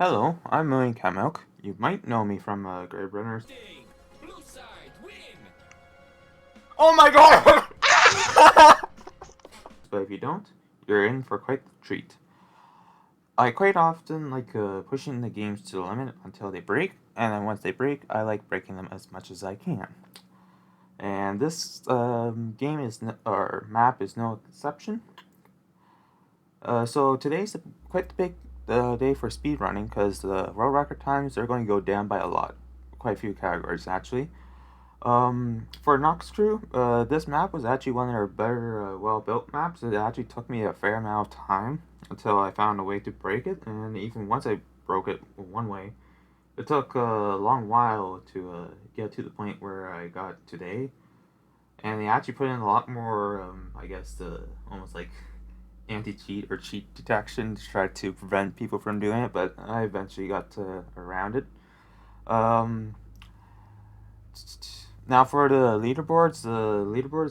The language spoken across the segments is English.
Hello, I'm Million Cat Milk. You might know me from Grave Runners. Blue side, win! Oh my god! But if you don't, you're in for quite the treat. I quite often like pushing the games to the limit until they break, and then once they break, I like breaking them as much as I can. And this game or map is no exception. So today's quite the big day for speedrunning because the world record times are going to go down by a lot. Quite a few categories, actually. For Nox Crew, this map was actually one of their better, well-built maps. It actually took me a fair amount of time until I found a way to break it, and even once I broke it one way, it took a long while to get to the point where I got today. And they actually put in a lot more, I guess, almost like anti-cheat or cheat detection to try to prevent people from doing it, but I eventually got around it. Um, Now for the leaderboards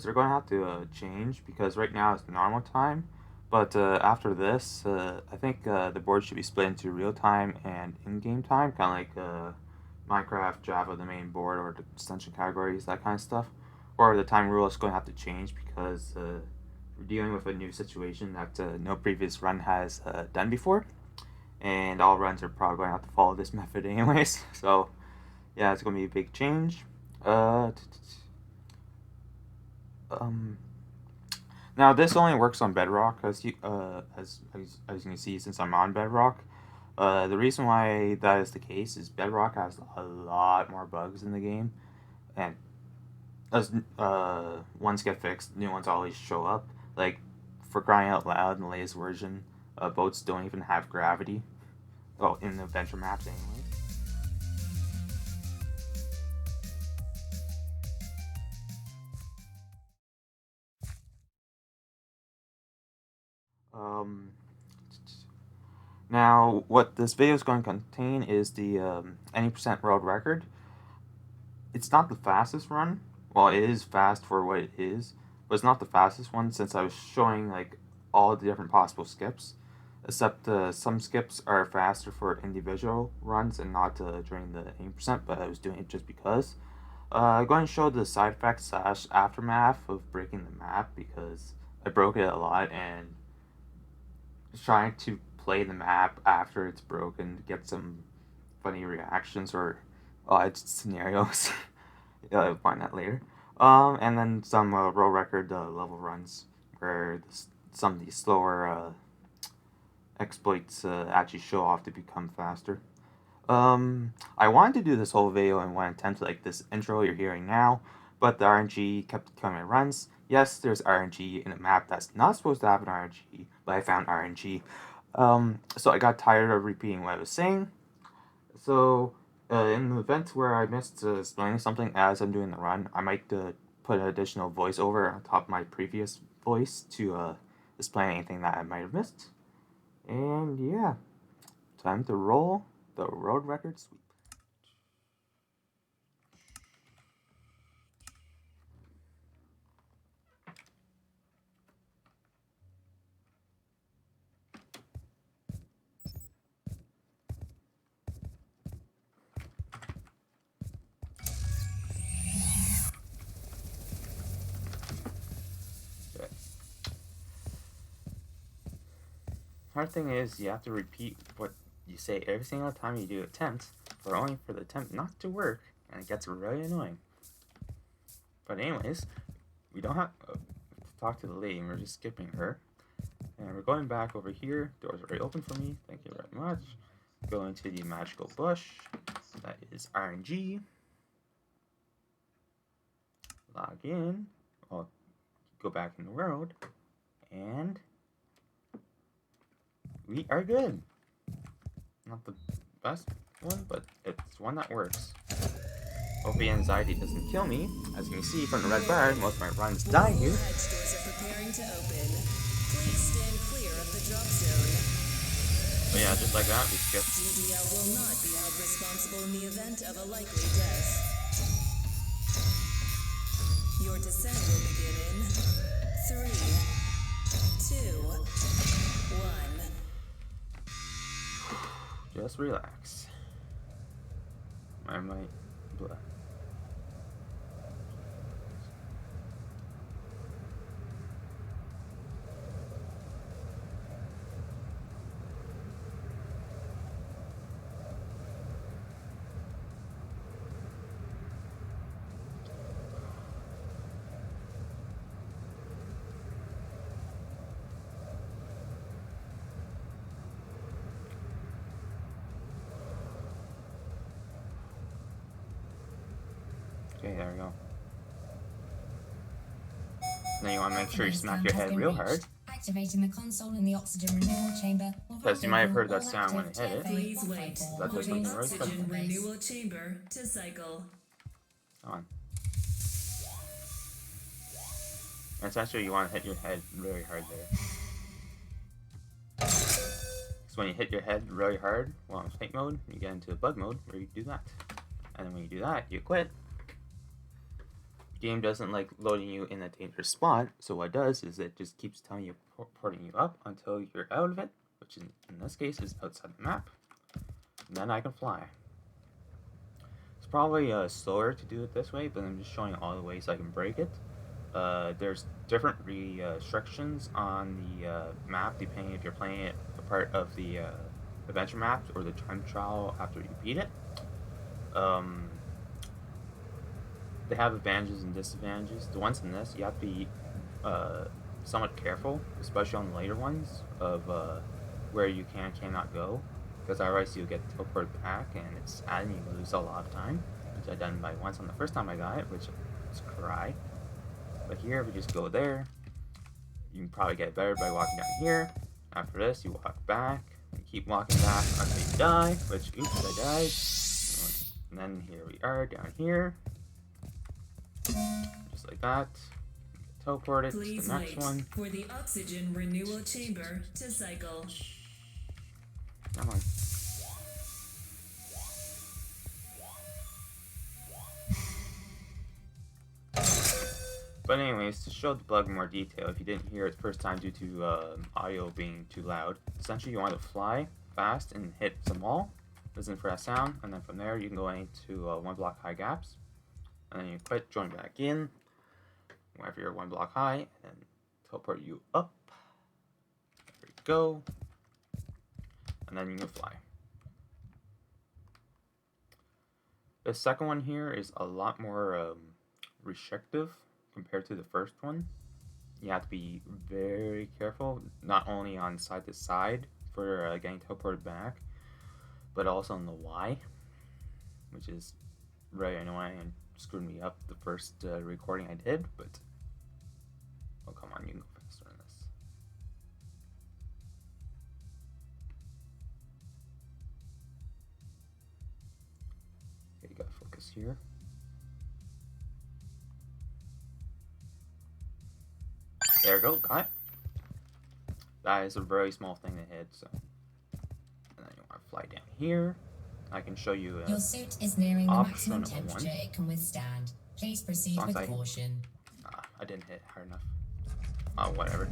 are going to have to change because right now it's normal time, but after this, I think the board should be split into real time and in-game time, kind of like Minecraft, Java, the main board, or the extension categories, that kind of stuff. Or the time rule is going to have to change because we're dealing with a new situation that no previous run has done before, and all runs are probably going to have to follow this method anyways. So yeah, it's going to be a big change. Uh, um, Now this only works on bedrock, as you can see, since I'm on bedrock. The reason why that is the case is bedrock has a lot more bugs in the game, and as ones get fixed, new ones always show up. Like, for crying out loud, in the latest version, boats don't even have gravity. Well, in the adventure maps anyway. Um, Now, what this video is going to contain is the any percent world record. It's not the fastest run. Well, it is fast for what it is, but it's not the fastest one since I was showing like all the different possible skips. Except some skips are faster for individual runs and not during the 80%, but I was doing it just because. I'm going to show the side effects / aftermath of breaking the map because I broke it a lot and trying to play the map after it's broken to get some funny reactions or odd scenarios. Yeah, I'll find that later. And then some world record level runs where some of these slower exploits actually show off to become faster. I wanted to do this whole video in one attempt, like this intro you're hearing now, but the RNG kept coming in runs. Yes, there's RNG in a map that's not supposed to have an RNG, but I found RNG. So I got tired of repeating what I was saying. So, in the event where I missed explaining something as I'm doing the run, I might put an additional voiceover on top of my previous voice to explain anything that I might have missed. And yeah, time to roll the road record sweep. Okay. Hard thing is you have to repeat what you say every single time you do attempt, only for the attempt not to work, and it gets really annoying. But anyways, we don't have to talk to the lady, we're just skipping her. And we're going back over here. Doors are already open for me. Thank you very much. Go into the magical bush. That is RNG. Log in. I'll go back in the world. And we are good. Not the best one, but it's one that works. Hope the anxiety doesn't kill me. As you can see from the red bar, most of my runs die here. Hedge doors are preparing to open. Please stand clear of the drop zone. But yeah, just like that, we skip. DDL will not be held responsible in the event of a likely death. Your descent will begin in 3, 2, 1. Just relax. I might. Blah. Okay, there we go. Now you want to make sure you smack your head real hard. Activating the console in the oxygen renewal chamber. Because you might have heard that sound when it hit it. Please wait. That does Putting something really oxygen special. renewal chamber to cycle. Come on. And essentially, you want to hit your head really hard there. So when you hit your head really hard while in flight mode, you get into bug mode where you do that. And then when you do that, you quit. The game doesn't like loading you in a dangerous spot, so what it does is it just keeps telling you, porting you up until you're out of it, which in this case is outside the map. And then I can fly. It's probably slower to do it this way, but I'm just showing all the ways I can break it. There's different restrictions on the map depending if you're playing it a part of the adventure maps or the time trial after you beat it. They have advantages and disadvantages. The ones in this, you have to be somewhat careful, especially on the later ones, of where you cannot go, because otherwise you'll get teleported back, and it's sad and you lose a lot of time, which I done by once on the first time I got it, which was cry. But here, if you just go there, you can probably get better by walking down here. After this, you walk back, and keep walking back until you die, which, oops, I died. And then here we are, down here. Just like that. Teleport it to Please the next wait one. for the oxygen renewal chamber to cycle. Come on. But anyways, to show the bug in more detail, if you didn't hear it the first time due to audio being too loud, essentially you want to fly fast and hit some wall, listen for that sound, and then from there you can go into 1 block high gaps, and then you quit, join back in, wherever you're 1 block high, and then teleport you up. There you go. And then you can fly. The second one here is a lot more restrictive compared to the first one. You have to be very careful, not only on side to side for getting teleported back, but also on the Y, which is really annoying and screwed me up the first recording I did, but oh, come on, you can go faster than this. Okay, you gotta focus here. There we go, got it. That is a very small thing to hit, so. And then you want to fly down here. I can show you Your suit is nearing the maximum optional temperature one. it can withstand. Please proceed Sounds with like- caution. I didn't hit hard enough. Oh, whatever.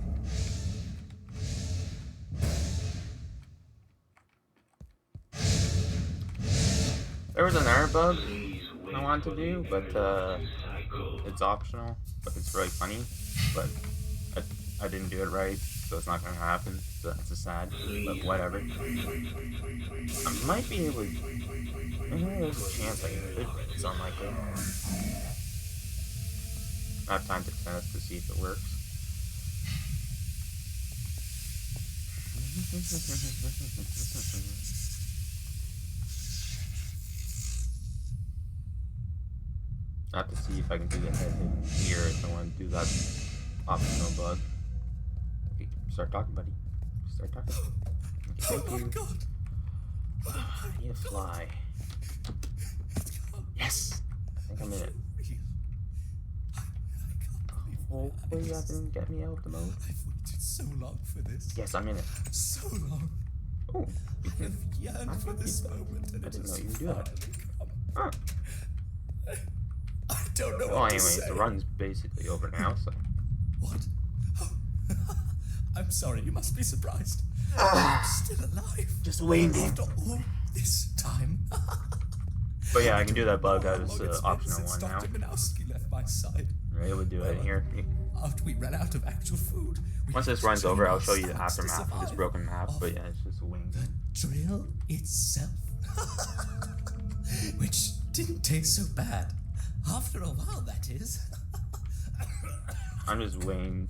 There was another bug I wanted to do, but it's optional, but it's really funny. But I didn't do it right, so it's not going to happen. So that's sad, but whatever. I might be able to. Maybe there's a chance I could get something like it. I have time to test to see if it works. I have to see if I can do the head hit here if I want to do that optional bug. Okay, start talking, buddy. Start talking. Okay, thank you. God! I need to fly. Yes! I think I'm in it. Hopefully that didn't get me out of the mode. I've waited so long for this. Yes, I'm in it. So long. Oh, you I can. have yearned for this moment, and I it didn't know has you could do that. finally come. Huh. I don't know Well, what to anyways, say. the run's basically over now, so. What? Oh. I'm sorry, you must be surprised. I'm still alive. Just waiting. After all But yeah, I can do that bug as Long it's been optional since one now. Dr. Minowski left my side. We're able to do it here. After we ran out of actual food, we Once had this to runs train over, I'll our show you the stomachs to aftermath of this survive broken map. off But yeah, it's just a wing. the drill itself. Which didn't taste so bad. After a while, that is. I'm just waiting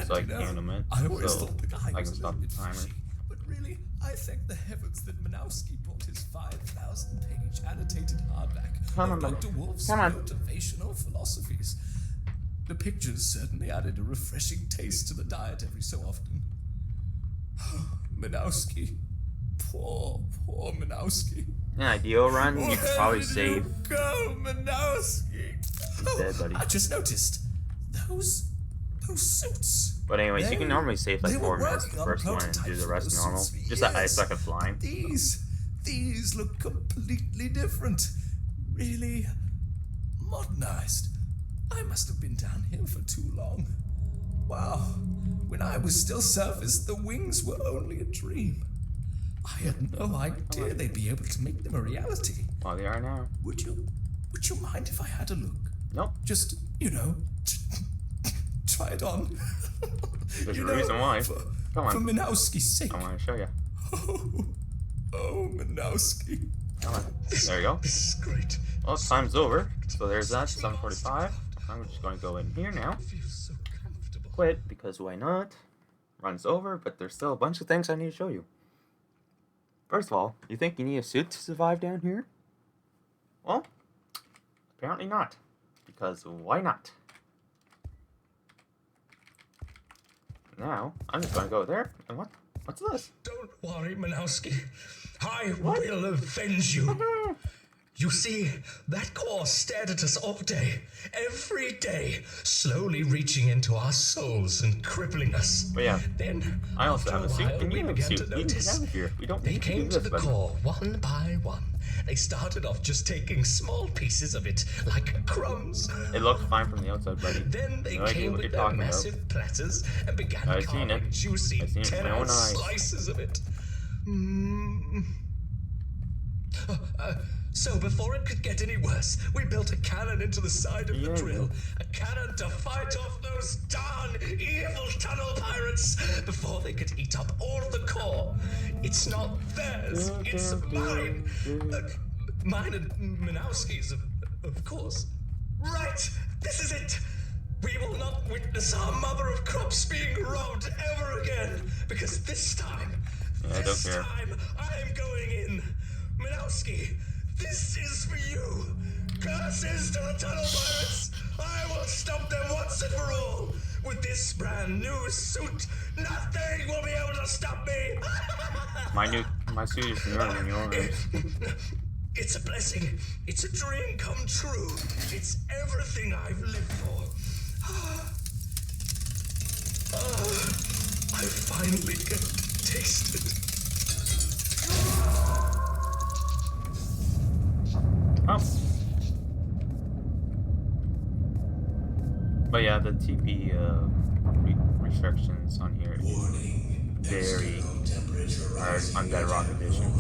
so I can handle it. I always So thought the guy I was can a stop little the bit timer. fishy, but really, I thank the heavens that Minowski brought his 5,000-page annotated hardback Come on, of buddy. Dr. Wolf's Come on. motivational philosophies. The pictures certainly added a refreshing taste to the diet every so often. Minowski. Poor Minowski. In an ideal run, you could probably Where did save. you go, Minowski? He's dead, buddy. I just noticed those suits. But anyways, you can They- normally save like they 4 were minutes working the on first one and do prototypes the for rest those normal. suits for Just that I years. suck at flying. These look completely different. Really modernized. I must have been down here for too long. Wow. When I was still surface, the wings were only a dream. I had no idea they'd be able to make them a reality. Well, they are now. Would you mind if I had a look? Nope. Just, try it on. There's a reason why. Come on. For Minowski's sake. I want to show you. Oh, Minowski. Come on. There you go. This is great. Well, time's over. So there's that. 7:45. I'm just going to go in here now. Feels so comfortable. Quit because why not? Runs over, but there's still a bunch of things I need to show you. First of all, you think you need a suit to survive down here? Well, apparently not. Because why not? Now, I'm just gonna go there, and what's this? Don't worry, Minowski. I will avenge you. You see, that core stared at us all day, every day, slowly reaching into our souls and crippling us. But yeah, Then, I also after have a a suit, while, and we you have a began suit. to You can notice. get out of here. We don't They need to came do to this, the buddy. core one by one. They started off just taking small pieces of it, like crumbs. It looks fine from the outside, buddy. Then they No idea came what with you're their talking about. massive platters and began I've seen carving it. juicy I've seen it with my 10-ounce own eyes. slices of it. So before it could get any worse, we built a cannon into the side of the drill. A cannon to fight off those darn evil tunnel pirates before they could eat up all the core. It's not theirs, it's mine. Mine and Minowski's, of course. Right, this is it. We will not witness our mother of crops being robbed ever again, because this time, I don't care. I am going in. Minowski, this is for you. Curses to the tunnel pirates. I will stop them once and for all. With this brand new suit, nothing will be able to stop me. My suit is newer than yours. It's a blessing. It's a dream come true. It's everything I've lived for. I finally get to taste it. Oh. But yeah, the TP restrictions on here is very hard on Bedrock Edition.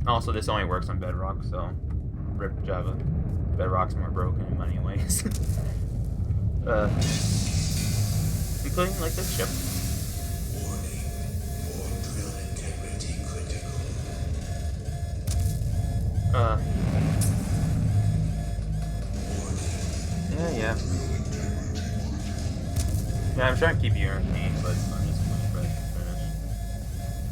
Also, this only works on Bedrock, so rip Java. Bedrock's more broken in many ways. Including like this ship. Yeah. Yeah, I'm trying to keep you entertained, but I'm just waiting for it to finish.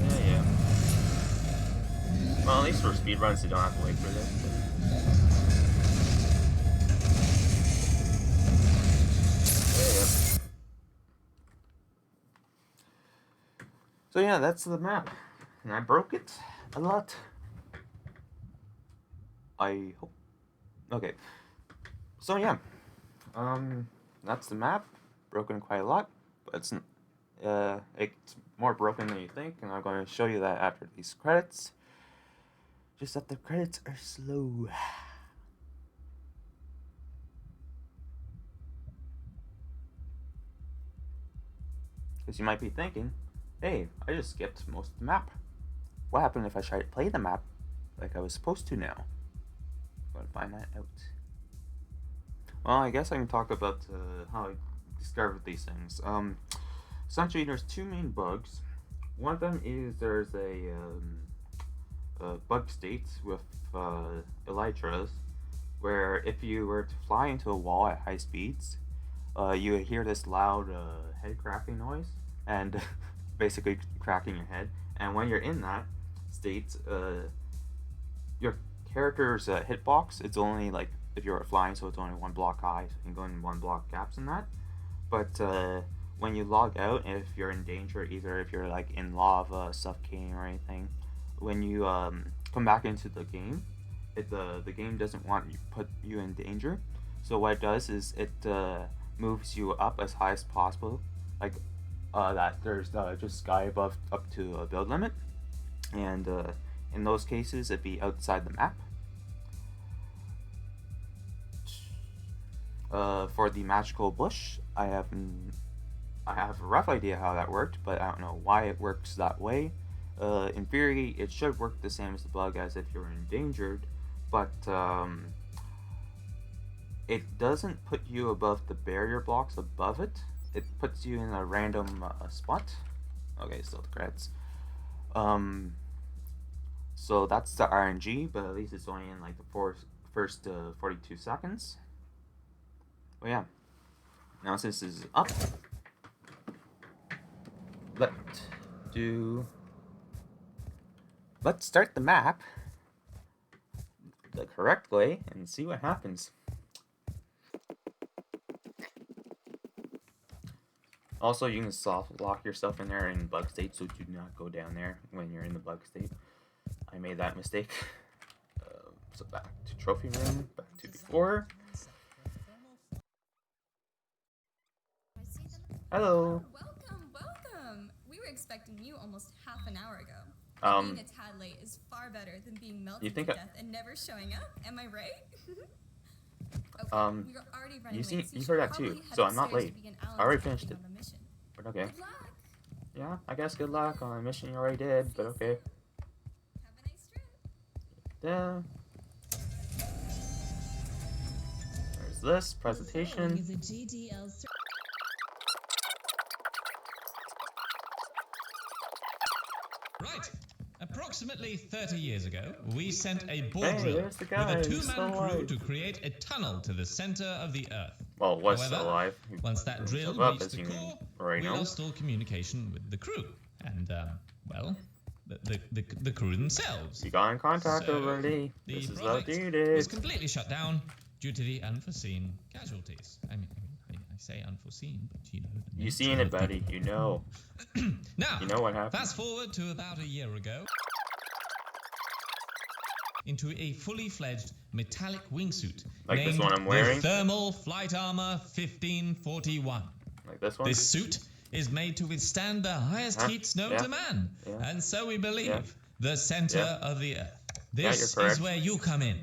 Yeah. Well, at least for speedruns, you don't have to wait for this. So yeah, that's the map. And I broke it a lot. I hope. Okay. So yeah. That's the map. Broken quite a lot. But it's more broken than you think, and I'm going to show you that after these credits. Just that the credits are slow. Because you might be thinking, hey, I just skipped most of the map. What happened if I try to play the map like I was supposed to now? I'm gonna find that out. Well, I guess I can talk about how I discovered these things. Essentially, there's two main bugs. One of them is there's a bug state with elytras, where if you were to fly into a wall at high speeds, you would hear this loud head cracking noise, and basically cracking your head. And when you're in that state, your character's hitbox, it's only like, if you're flying, so it's only one block high, so you can go in one block gaps in that. But when you log out, if you're in danger, either if you're like in lava, suffocating, or anything, when you come back into the game, the game doesn't want you put you in danger. So what it does is it moves you up as high as possible, like that there's just sky above up to a build limit, and in those cases it'd be outside the map. For the magical bush, I have a rough idea how that worked, but I don't know why it works that way. In theory, it should work the same as the bug as if you're endangered, but it doesn't put you above the barrier blocks above it. It puts you in a random spot. Okay, still the credits. So that's the RNG, but at least it's only in like the first 42 seconds. Well, yeah. Now since this is up, let's start the map the correct way and see what happens. Also, you can soft lock yourself in there in bug state, so do not go down there when you're in the bug state. I made that mistake. So back to trophy room, back to before. Hello. Welcome. We were expecting you almost half an hour ago. Being a tad late is far better than being melted to death and never showing up. Am I right? Okay, we were already running late, you heard that too, so I'm not late. I already finished it. But okay. Good luck. Yeah, I guess good luck on a mission you already did, but okay. Have a nice trip. Yeah. There's this presentation. Right. Approximately 30 years ago, we sent a bore drill there's the guy. with a He's two-man still crew alive. to create a tunnel to the center of the Earth. Well, was However, still alive. Once that drill Up, reached as the you core, already we know. lost all communication with the crew. And, well, the crew themselves. You got in contact So, already. The This is project updated. was completely shut down due to the unforeseen casualties. I say unforeseen, but you know. You seen it, buddy. You know. Now, You know what happened. fast forward to about a year ago. Into a fully fledged metallic wingsuit Like this named one I'm wearing? the Thermal Flight Armor 1541. Like this one? This suit is made to withstand the highest heats known to man, and so we believe the center of the Earth. This you're is correct. where you come in.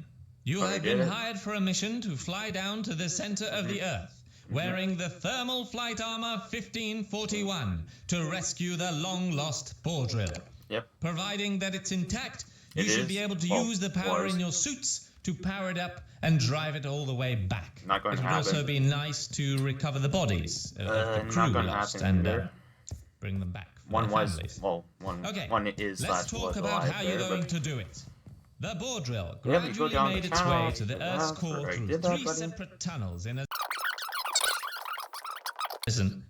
You Already have did been it. hired for a mission to fly down to the center of the Earth, wearing the Thermal Flight Armor 1541 to rescue the long-lost bore drill. Yep. Providing that it's intact, you It should is. be able to Well, use the power was. in your suits to power it up and drive it all the way back. Not going it to would also happen. be nice to recover the bodies of the Not crew gonna lost happen and either. bring them back for One their was, families. well, one Okay, is let's slash talk was about alive how there, you're going but to do it. The bore drill Yeah, we go gradually down made the its tunnel. way to the Earth's Yeah, core already through did that, three buddy. separate tunnels in a... Listen,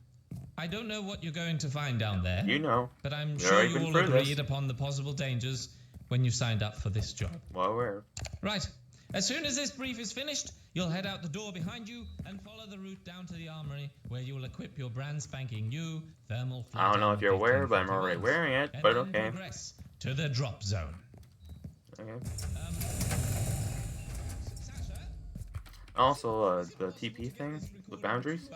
I don't know what you're going to find down there. you know. But I'm We've sure already you been all through this. agreed upon the possible dangers when you signed up for this job. Well, we're Right. As soon as this brief is finished, you'll head out the door behind you and follow the route down to the armory, where you will equip your brand spanking new thermal I don't know if you're Armor aware, but I'm 1541, already wearing it, and but then okay. progress to the drop zone. Okay. Sasha, Also, the TP thing, the boundaries,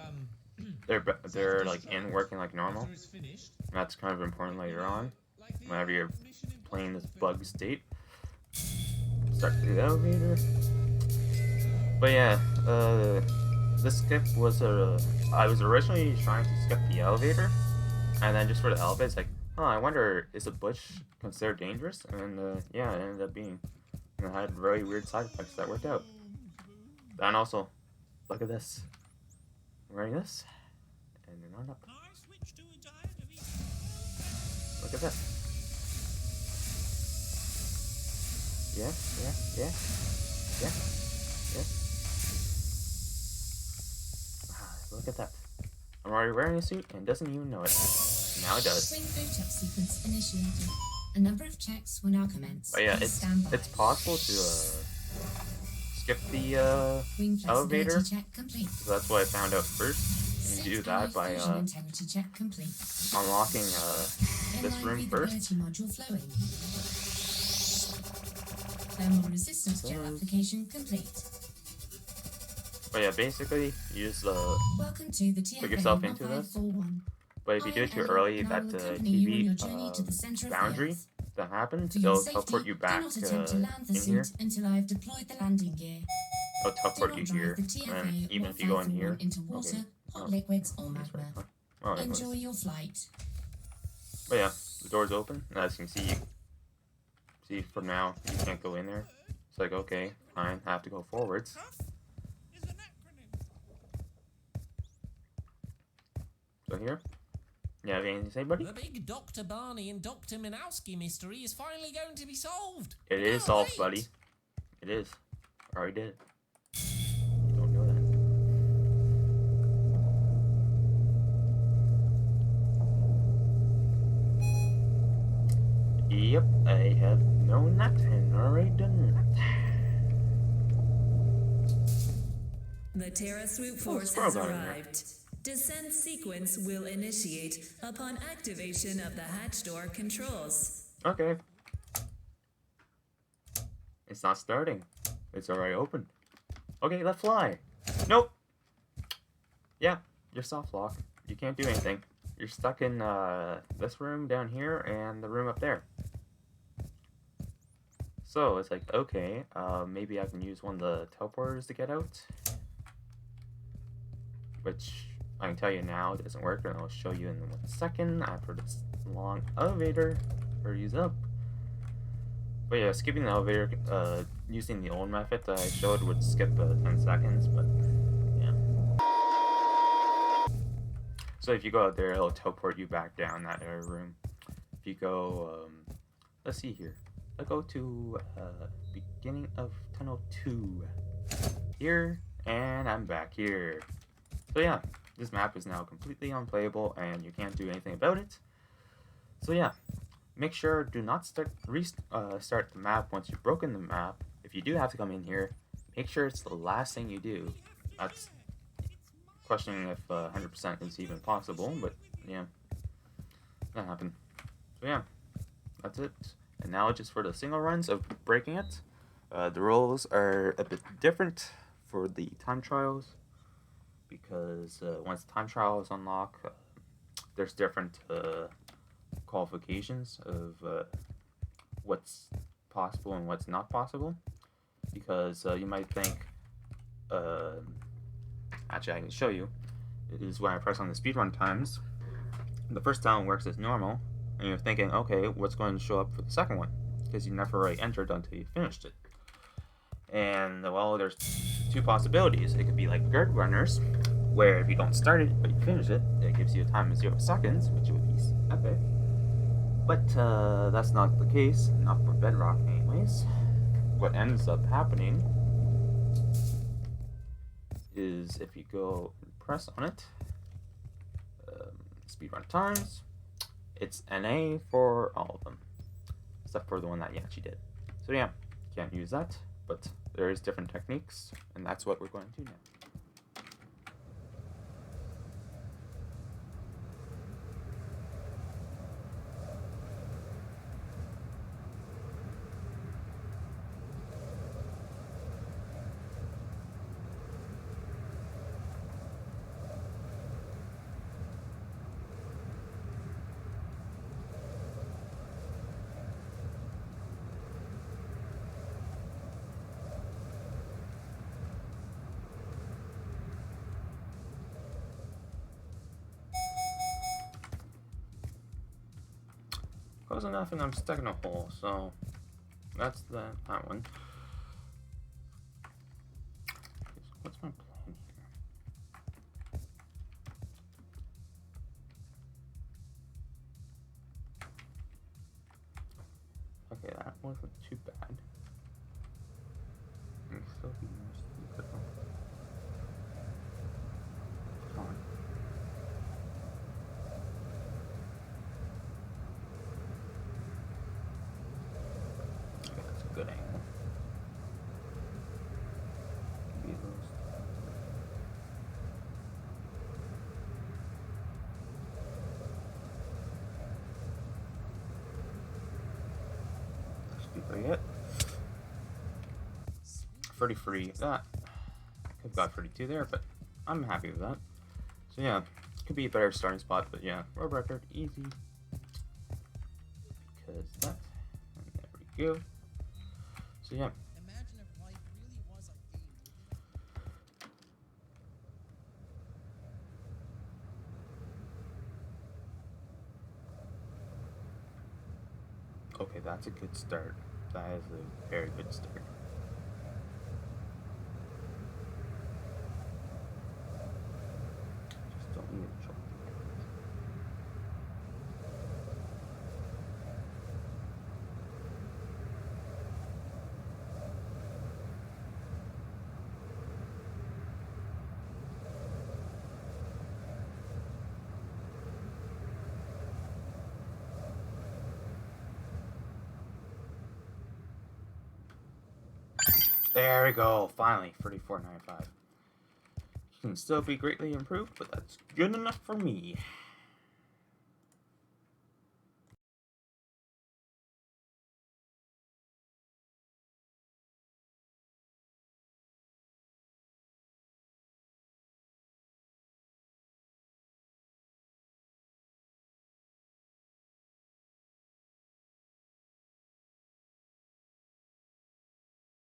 they're like working like normal. is finished. That's kind of important later on, whenever you're playing this bug state. Start through the elevator. But yeah, this skip was I was originally trying to skip the elevator, And then just for the hell of it, it's like, huh, I wonder, is a bush considered dangerous? And yeah, it ended up being. And it had very weird side effects that worked out. And also, look at this. I'm wearing this, and then on up. Look at that. Yeah. Look at that. I'm already wearing a suit and doesn't even know it. Now it does. Swing through check sequence initiated. A number of checks will now commence. But yeah, it's possible to skip the elevator. Check complete. So that's what I found out first. You can do that by check complete. unlocking this room first. Module flowing. Thermal resistance check application complete. But yeah, basically, you just Welcome to the put yourself into this. But if you do it too early, that TV boundary that happens, it'll teleport you back in here. Until I've deployed the landing gear. It'll teleport you here, and even if you go in here, into water, hot liquids, or magma. Enjoy your flight. But yeah, the door's open, and as you can see from now, you can't go in there. It's like, okay, fine, I have to go forwards. So here, you have anything to say, buddy? The big Dr. Barney and Dr. Minowski mystery is finally going to be solved. It is solved, buddy. It is. I already did it. Don't know that. Yep, I have known that and already done that. The Terra Swoop force has arrived. Descent sequence will initiate upon activation of the hatch door controls. Okay. It's not starting. It's already open. Okay, let's fly. Nope. Yeah, you're soft lock. You can't do anything. You're stuck in this room down here and the room up there. So it's like, okay, maybe I can use one of the teleporters to get out. Which I can tell you now it doesn't work, and I'll show you in 1 second after this long elevator use up. But yeah, skipping the elevator using the old method that I showed would skip 10 seconds, but yeah. So if you go out there, it'll teleport you back down that area room. If you go, let's see here. I'll go to beginning of tunnel 2 here, and I'm back here. So yeah, this map is now completely unplayable and you can't do anything about it. So yeah, make sure do not start the map once you've broken the map. If you do have to come in here, make sure it's the last thing you do. That's questioning if 100% is even possible, but yeah, that happened. So yeah, that's it. And now just for the single runs of breaking it. The rules are a bit different for the time trials, because once time trials unlock, there's different qualifications of what's possible and what's not possible. Because you might think, actually I can show you, it is when I press on the speedrun times, the first time works as normal, and you're thinking, okay, what's going to show up for the second one? Because you never really entered until you finished it. And well, there's two possibilities. It could be like Gerd runners, where if you don't start it but you finish it, it gives you a time of 0 seconds, which would be epic. But that's not the case, not for bedrock anyways. What ends up happening is if you go and press on it, speedrun times, it's NA for all of them, except for the one that Yachi did. So yeah, can't use that, but there is different techniques, and that's what we're going to do now. close enough and I'm stuck in a hole, so that's that one. What's my plan here? Okay, that wasn't too bad. I'm still being stupid. Come on. Okay, that's a good angle. Be those. Yet 33. That could have got 32 there, but I'm happy with that. So yeah, could be a better starting spot, but yeah, road record easy because that. And there we go. So yeah. Imagine if life really was a game. Okay, that's a good start. That is a very good start. Just don't need to choke. There we go, finally, 34.95. Can still be greatly improved, but that's good enough for me.